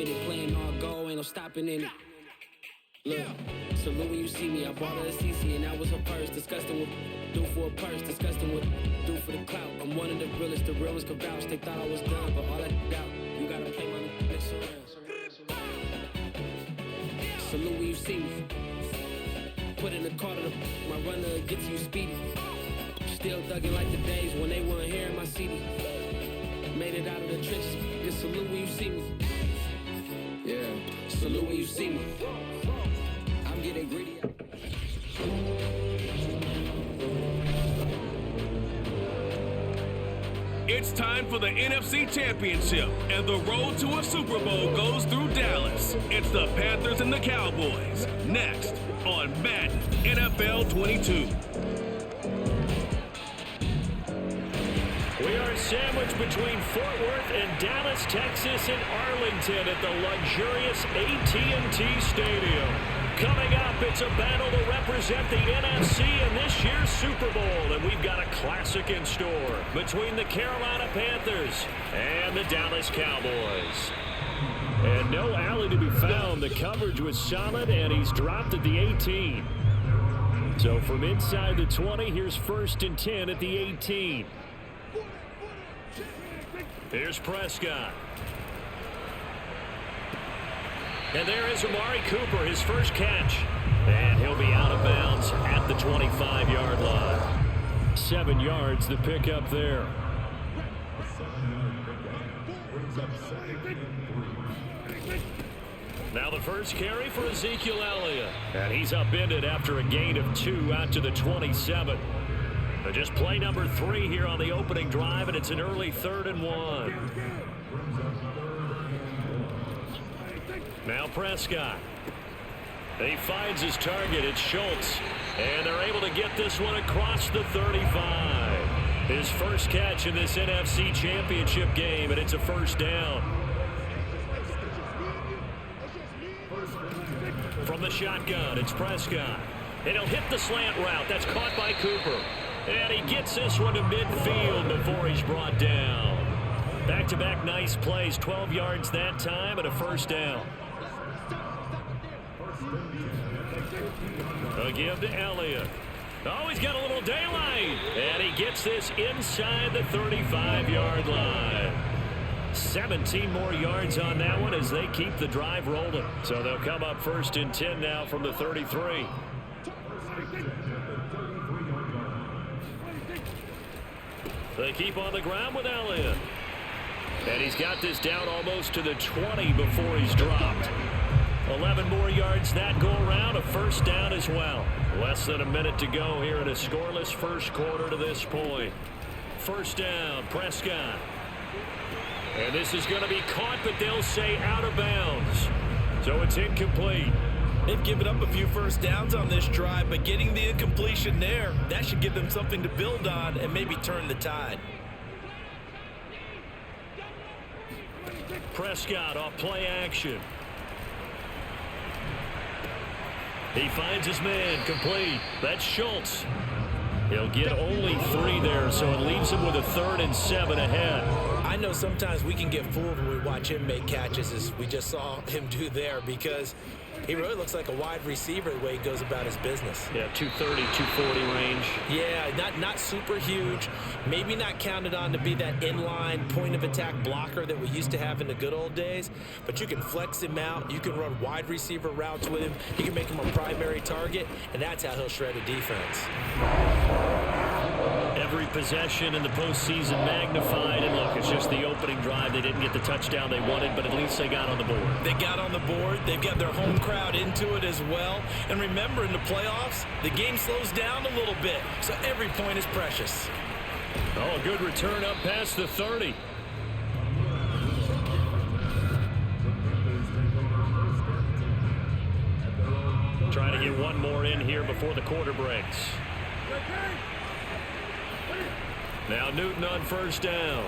fitted, playing all go, ain't no stopping in it. Look, salute when you see me. I bought her a CC and that was her first. Disgusting with do for a purse, disgusting with do for the clout. I'm one of the realest, the real ones could vouch. They thought I was done, but all I doubt, you gotta pay my next around. Salute when you see me. Put in the car to my runner gets you speedy. Still thugging like the days when they weren't here in my CD. Made it out of the trenches. Just salute when you see me. Yeah, salute when you see me. I'm getting greedy. It's time for the NFC Championship, and the road to a Super Bowl goes through Dallas. It's the Panthers and the Cowboys. Next on Madden NFL 22. We are sandwiched between Fort Worth and Dallas, Texas, and Arlington at the luxurious AT&T Stadium. Coming up, it's a battle to represent the NFC in this year's Super Bowl, and we've got a classic in store between the Carolina Panthers and the Dallas Cowboys. And no alley to be found. The coverage was solid, and he's dropped at the 18. So from inside the 20, here's 1st and 10 at the 18. Here's Prescott. And there is Amari Cooper, his first catch. And he'll be out of bounds at the 25-yard line. 7 yards the pickup there. Now the first carry for Ezekiel Elliott. And he's upended after a gain of 2 out to the 27. But just play number 3 here on the opening drive, and it's an early 3rd and 1. Now Prescott. He finds his target. It's Schultz. And they're able to get this one across the 35. His first catch in this NFC Championship game, and it's a first down. From the shotgun, it's Prescott. And he'll hit the slant route. That's caught by Cooper. And he gets this one to midfield before he's brought down. Back-to-back nice plays. 12 yards that time and a first down. Again to Elliott. Oh, he's got a little daylight. And he gets this inside the 35-yard line. 17 more yards on that one as they keep the drive rolling. So they'll come up 1st and 10 now from the 33. They keep on the ground with Elliott. And he's got this down almost to the 20 before he's dropped. 11 more yards that go around, a first down as well. Less than a minute to go here in a scoreless first quarter to this point. First down, Prescott. And this is going to be caught, but they'll say out of bounds. So it's incomplete. They've given up a few first downs on this drive, but getting the incompletion there, that should give them something to build on and maybe turn the tide. Prescott off play action. He finds his man, complete. That's Schultz. He'll get only 3 there, so it leaves him with a 3rd and 7 ahead. I know sometimes we can get fooled when we watch him make catches, as we just saw him do there, because he really looks like a wide receiver the way he goes about his business. Yeah, 230, 240 range. Yeah, not super huge. Maybe not counted on to be that inline point-of-attack blocker that we used to have in the good old days. But you can flex him out. You can run wide receiver routes with him. You can make him a primary target, and that's how he'll shred a defense. Every possession in the postseason magnified. And look, it's just the opening drive. They didn't get the touchdown they wanted, but at least they got on the board. They got on the board. They've got their home crowd into it as well. And remember, in the playoffs, the game slows down a little bit, so every point is precious. Oh, a good return up past the 30. Trying to get one more in here before the quarter breaks. Now Newton on first down.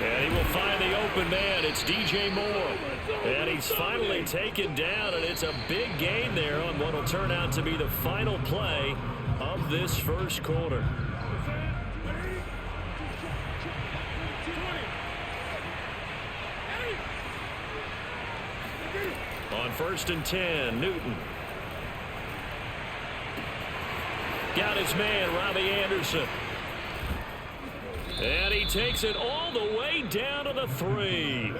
And he will find the open man. It's DJ Moore. And he's finally taken down, and it's a big gain there on what will turn out to be the final play of this first quarter. 1st and 10. Newton. Got his man, Robbie Anderson. And he takes it all the way down to the 3.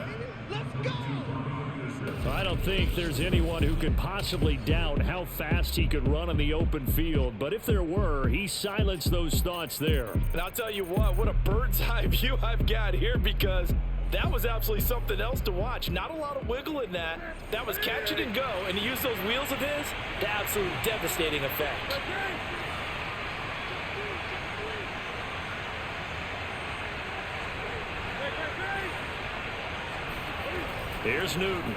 I don't think there's anyone who could possibly doubt how fast he could run in the open field. But if there were, he silenced those thoughts there. And I'll tell you what a bird's eye view I've got here, because that was absolutely something else to watch. Not a lot of wiggle in that. That was catch it and go. And he used those wheels of his to absolute devastating effect. Here's Newton.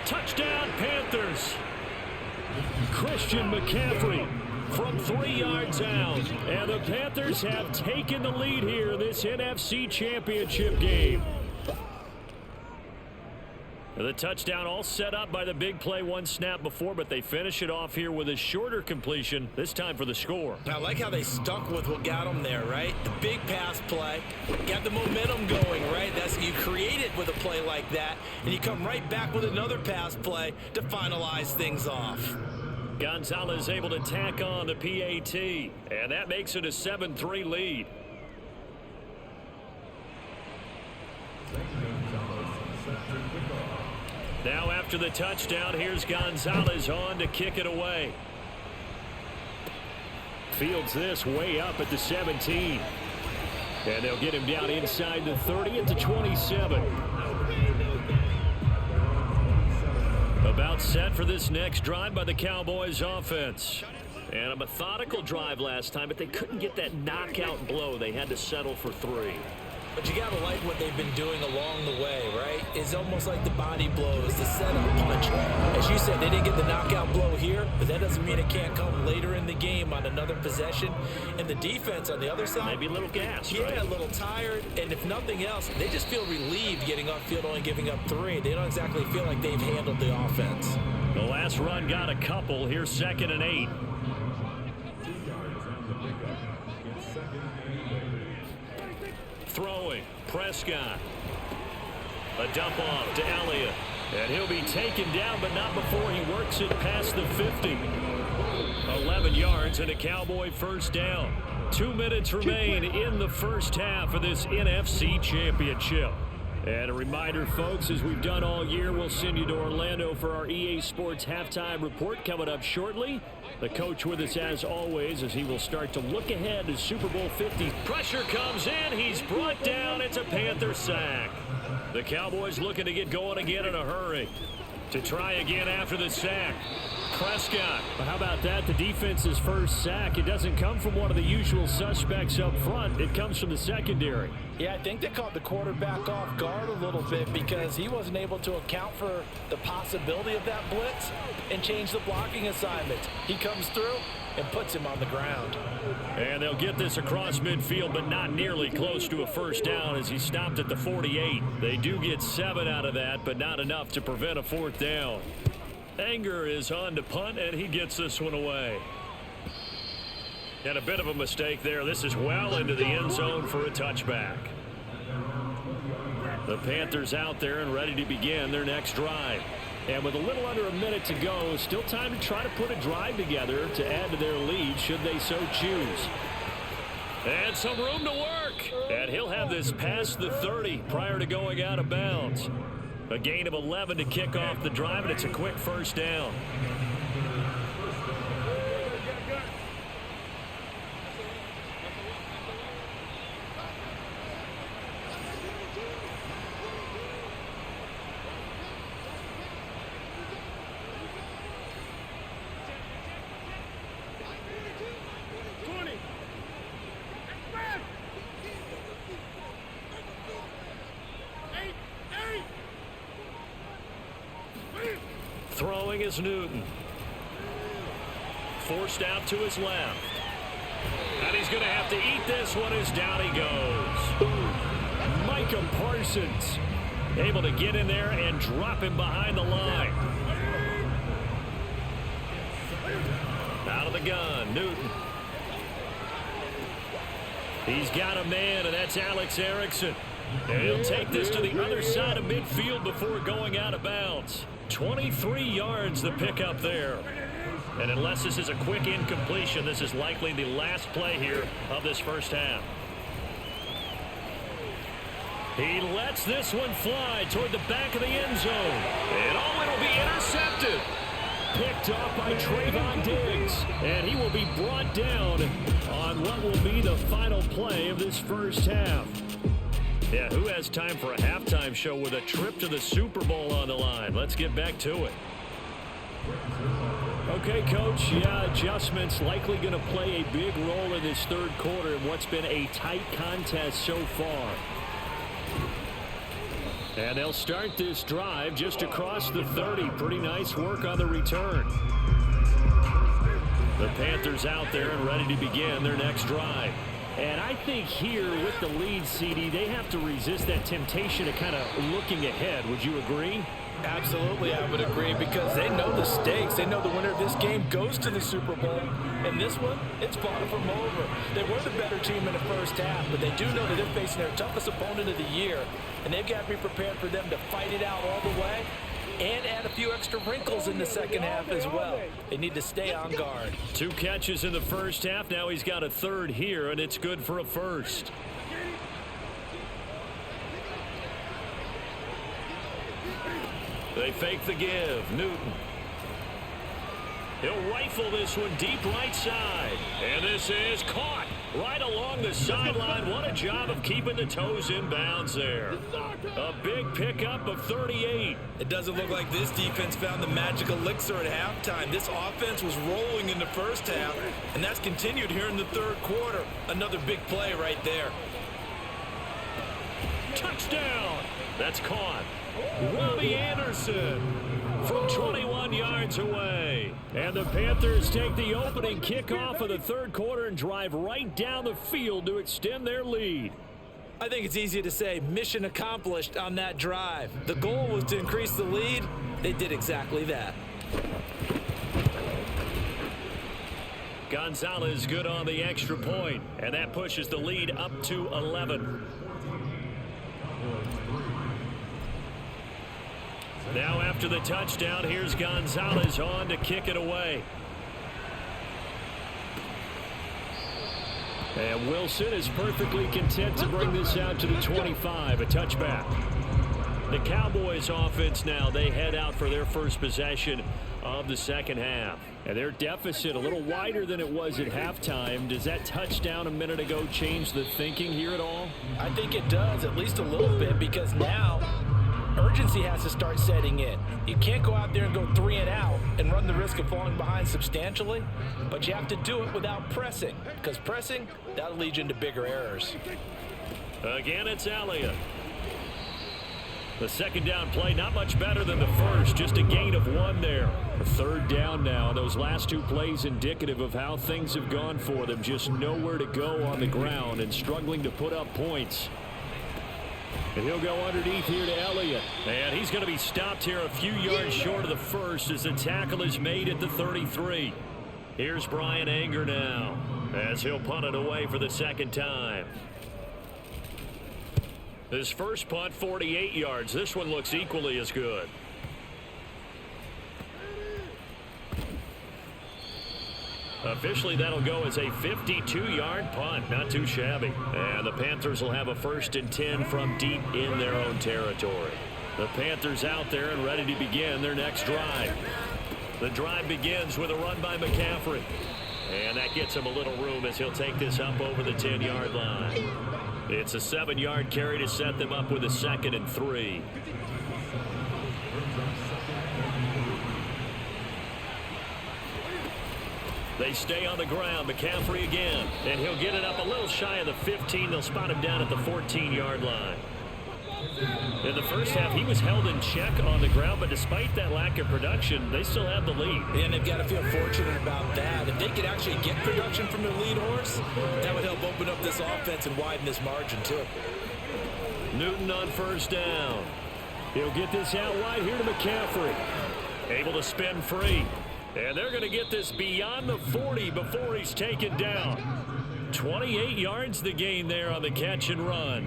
Touchdown, Panthers. Christian McCaffrey from 3 yards out. And the Panthers have taken the lead here in this NFC Championship game. The touchdown all set up by the big play one snap before, but they finish it off here with a shorter completion, this time for the score. I like how they stuck with what got them there, right? The big pass play, got the momentum going, right? That's you create it with a play like that, and you come right back with another pass play to finalize things off. Gonzalez able to tack on the PAT, and that makes it a 7-3 lead. Now after the touchdown, here's Gonzalez on to kick it away. Fields this way up at the 17. And they'll get him down inside the 30 at the 27. About set for this next drive by the Cowboys offense. And a methodical drive last time, but they couldn't get that knockout blow. They had to settle for 3. But you got to like what they've been doing along the way, right? It's almost like the body blows, the setup punch. As you said, they didn't get the knockout blow here, but that doesn't mean it can't come later in the game on another possession. And the defense on the other side, maybe a little gas, yeah, right? A little tired. And if nothing else, they just feel relieved getting upfield, only giving up 3. They don't exactly feel like they've handled the offense. The last run got a couple. Here's 2nd and 8. Throwing, Prescott. A dump off to Elliott. And he'll be taken down, but not before he works it past the 50. 11 yards and a Cowboy first down. 2 minutes remain in the first half of this NFC Championship. And a reminder, folks, as we've done all year, we'll send you to Orlando for our EA Sports halftime report coming up shortly. The coach with us as always as he will start to look ahead to Super Bowl 50. Pressure comes in. He's brought down. It's a Panther sack. The Cowboys looking to get going again in a hurry. To try again after the sack. Prescott. But how about that? The defense's first sack. It doesn't come from one of the usual suspects up front. It comes from the secondary. Yeah, I think they caught the quarterback off guard a little bit because he wasn't able to account for the possibility of that blitz and change the blocking assignment. He comes through and puts him on the ground. And they'll get this across midfield, but not nearly close to a first down as he stopped at the 48. They do get 7 out of that, but not enough to prevent a 4th down. Anger is on to punt, and he gets this one away. And a bit of a mistake there. This is well into the end zone for a touchback. The Panthers out there and ready to begin their next drive. And with a little under a minute to go, still time to try to put a drive together to add to their lead should they so choose. And some room to work. And he'll have this past the 30 prior to going out of bounds. A gain of 11 to kick off the drive, and it's a quick first down. Throwing is Newton. Forced out to his left. And he's going to have to eat this one as down he goes. Micah Parsons able to get in there and drop him behind the line. Out of the gun, Newton. He's got a man, and that's Alex Erickson. And he'll take this to the other side of midfield before going out of bounds. 23 yards the pickup there. And unless this is a quick incompletion, this is likely the last play here of this first half. He lets this one fly toward the back of the end zone. And it'll be intercepted. Picked off by Trayvon Diggs. And he will be brought down on what will be the final play of this first half. Yeah, who has time for a halftime show with a trip to the Super Bowl on the line? Let's get back to it. Okay, Coach, adjustments likely going to play a big role in this third quarter in what's been a tight contest so far. And they'll start this drive just across the 30. Pretty nice work on the return. The Panthers out there and ready to begin their next drive. And I think here with the lead, CD, they have to resist that temptation of kind of looking ahead. Would you agree? Absolutely, I would agree, because they know the stakes. They know the winner of this game goes to the Super Bowl. And this one, it's far from over. They were the better team in the first half, but they do know that they're facing their toughest opponent of the year. And they've got to be prepared for them to fight it out all the way and add a few extra wrinkles in the second half as well. They need to stay on guard. 2 catches in the first half. Now he's got a third here, and it's good for a first. They fake the give. Newton. He'll rifle this one deep right side. And this is caught right along the sideline. What a job of keeping the toes in bounds there. A big pickup of 38. It doesn't look like this defense found the magic elixir at halftime. This offense was rolling in the first half, and that's continued here in the third quarter. Another big play right there. Touchdown. That's caught. Robbie Anderson from 21 yards away. And the Panthers take the opening kickoff of the third quarter and drive right down the field to extend their lead. I think it's easy to say mission accomplished on that drive. The goal was to increase the lead. They did exactly that. Gonzalez good on the extra point, and that pushes the lead up to 11. Now after the touchdown, here's Gonzalez on to kick it away. And Wilson is perfectly content to bring this out to the 25, a touchback. The Cowboys offense now, they head out for their first possession of the second half. And their deficit a little wider than it was at halftime. Does that touchdown a minute ago change the thinking here at all? I think it does, at least a little bit, because now urgency has to start setting in. You can't go out there and go 3 and out and run the risk of falling behind substantially, but you have to do it without pressing, because pressing, that'll lead you into bigger errors. Again, it's Elliott. The second down play, not much better than the first, just a gain of 1 there. A third down now. Those last 2 plays indicative of how things have gone for them. Just nowhere to go on the ground and struggling to put up points. And he'll go underneath here to Elliott. And he's going to be stopped here a few yards short of the first as the tackle is made at the 33. Here's Brian Anger now as he'll punt it away for the second time. His first punt, 48 yards. This one looks equally as good. Officially, that'll go as a 52-yard punt. Not too shabby. And the Panthers will have a 1st and 10 from deep in their own territory. The Panthers out there and ready to begin their next drive. The drive begins with a run by McCaffrey. And that gets him a little room as he'll take this up over the 10-yard line. It's a 7-yard carry to set them up with a 2nd and 3. They stay on the ground. McCaffrey again. And he'll get it up a little shy of the 15. They'll spot him down at the 14-yard line. In the first half, he was held in check on the ground, but despite that lack of production, they still have the lead. And they've got to feel fortunate about that. If they could actually get production from their lead horse, that would help open up this offense and widen this margin, too. Newton on 1st down. He'll get this out wide here to McCaffrey. Able to spin free. And they're going to get this beyond the 40 before he's taken down. 28 yards the gain there on the catch and run.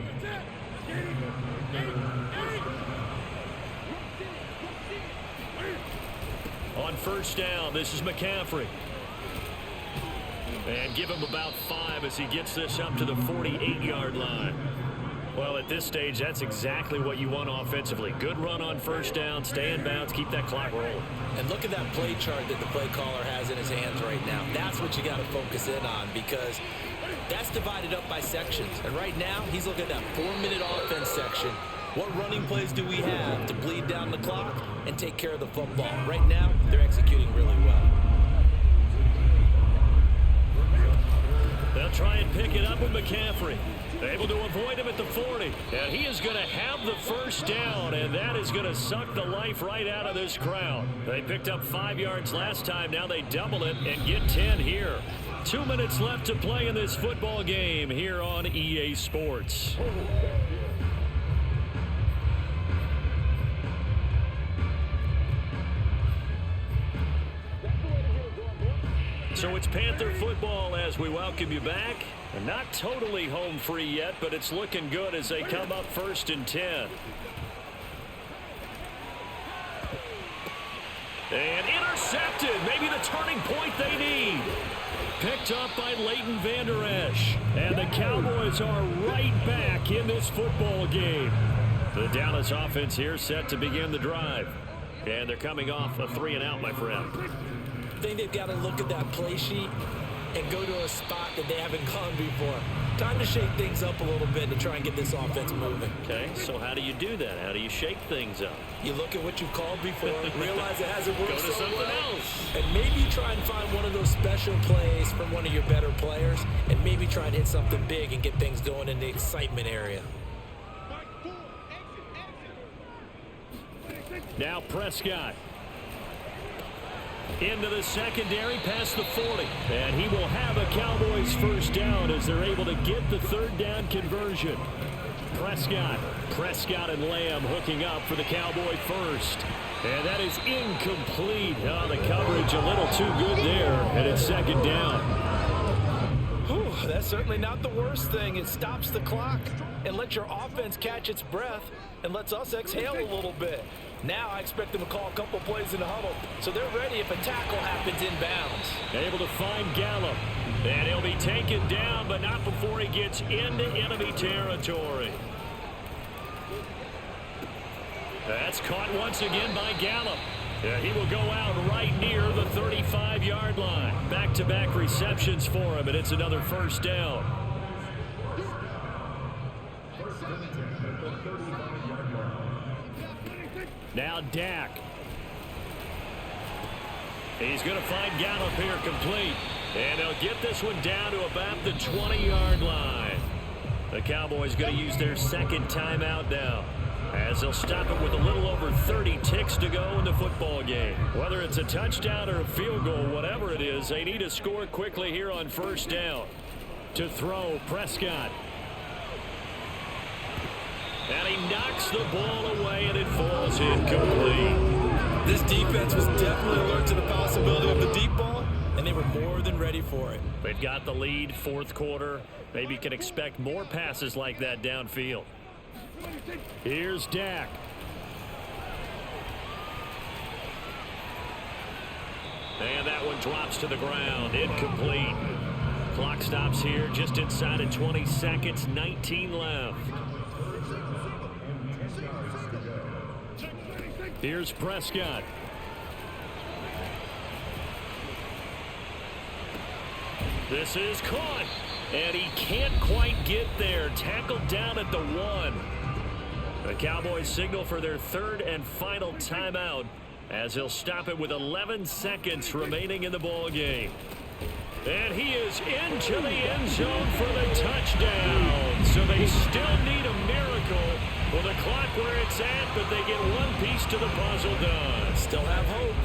On first down, this is McCaffrey. And give him about 5 as he gets this up to the 48-yard line. Well, at this stage, that's exactly what you want offensively. Good run on first down, stay in bounds, keep that clock rolling. And look at that play chart that the play caller has in his hands right now. That's what you got to focus in on, because that's divided up by sections. And right now, he's looking at that 4-minute offense section. What running plays do we have to bleed down the clock and take care of the football? Right now, they're executing really well. They'll try and pick it up with McCaffrey. Able to avoid him at the 40. And he is going to have the first down, and that is going to suck the life right out of this crowd. They picked up 5 yards last time. Now they double it and get 10 here. 2 minutes left to play in this football game here on EA Sports. So it's Panther football as we welcome you back. Not totally home free yet, but it's looking good as they come up 1st and 10. And intercepted. Maybe the turning point they need. Picked up by Leighton Vander Esch. And the Cowboys are right back in this football game. The Dallas offense here set to begin the drive. And they're coming off a 3-and-out, my friend. I think they've got to look at that play sheet and go to a spot that they haven't gone before. Time to shake things up a little bit to try and get this offense moving. Okay, so how do you do that? How do you shake things up? You look at what you've called before, realize it hasn't worked Go to so something well, else. and maybe try and find one of those special plays from one of your better players, and maybe try and hit something big and get things going in the excitement area. Now Prescott. Into the secondary, past the 40. And he will have a Cowboys first down as they're able to get the 3rd down conversion. Prescott and Lamb hooking up for the Cowboy first. And that is incomplete. Oh, the coverage a little too good there. And it's 2nd down. Whew, that's certainly not the worst thing. It stops the clock and lets your offense catch its breath and lets us exhale a little bit. Now I expect them to call a couple plays in the huddle, so they're ready if a tackle happens inbounds. Able to find Gallup. And he'll be taken down, but not before he gets into enemy territory. That's caught once again by Gallup. He will go out right near the 35-yard line. Back-to-back receptions for him, and it's another first down. Now Dak. He's going to find Gallup here complete. And they'll get this one down to about the 20-yard line. The Cowboys going to use their 2nd timeout now, as they'll stop it with a little over 30 ticks to go in the football game. Whether it's a touchdown or a field goal, whatever it is, they need to score quickly here on first down. To throw, Prescott. And he knocks the ball away, and it falls incomplete. This defense was definitely alert to the possibility of the deep ball, and they were more than ready for it. They've got the lead, 4th quarter. Maybe can expect more passes like that downfield. Here's Dak. And that one drops to the ground. Incomplete. Clock stops here just inside of 20 seconds. 19 left. Here's Prescott. This is caught. And he can't quite get there. Tackled down at the 1. The Cowboys signal for their 3rd and final timeout, as he'll stop it with 11 seconds remaining in the ball game. And he is into the end zone for the touchdown. So they still need a miracle with the clock where it's at, but they get one piece to the puzzle done. Still have hope.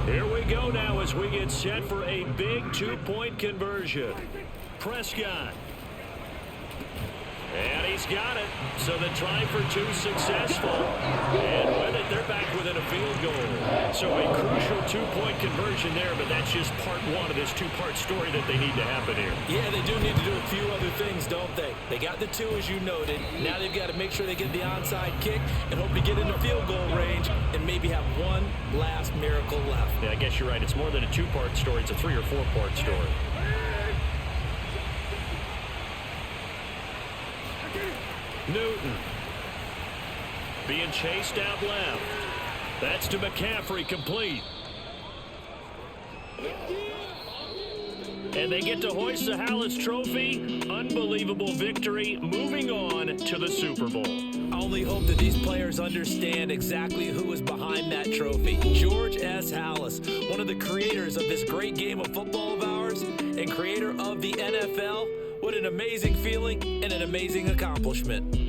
Here we go now as we get set for a big 2-point conversion. Prescott. And he he's got it. So the try for two successful. And with it, they're back within a field goal. So a crucial two-point conversion there, but that's just part one of this two-part story that they need to happen here. Yeah, they do need to do a few other things, don't they? They got the two, as you noted. Now they've got to make sure they get the onside kick and hope to get into field goal range and maybe have one last miracle left. Yeah, I guess you're right. It's more than a two-part story. It's a three- or four-part story. Newton being chased out left. That's to McCaffrey, complete. And they get to hoist the Hallis Trophy. Unbelievable victory. Moving on to the Super Bowl. I only hope that these players understand exactly who is behind that trophy. George S. Hallis, one of the creators of this great game of football of ours and creator of the NFL. What an amazing feeling and an amazing accomplishment.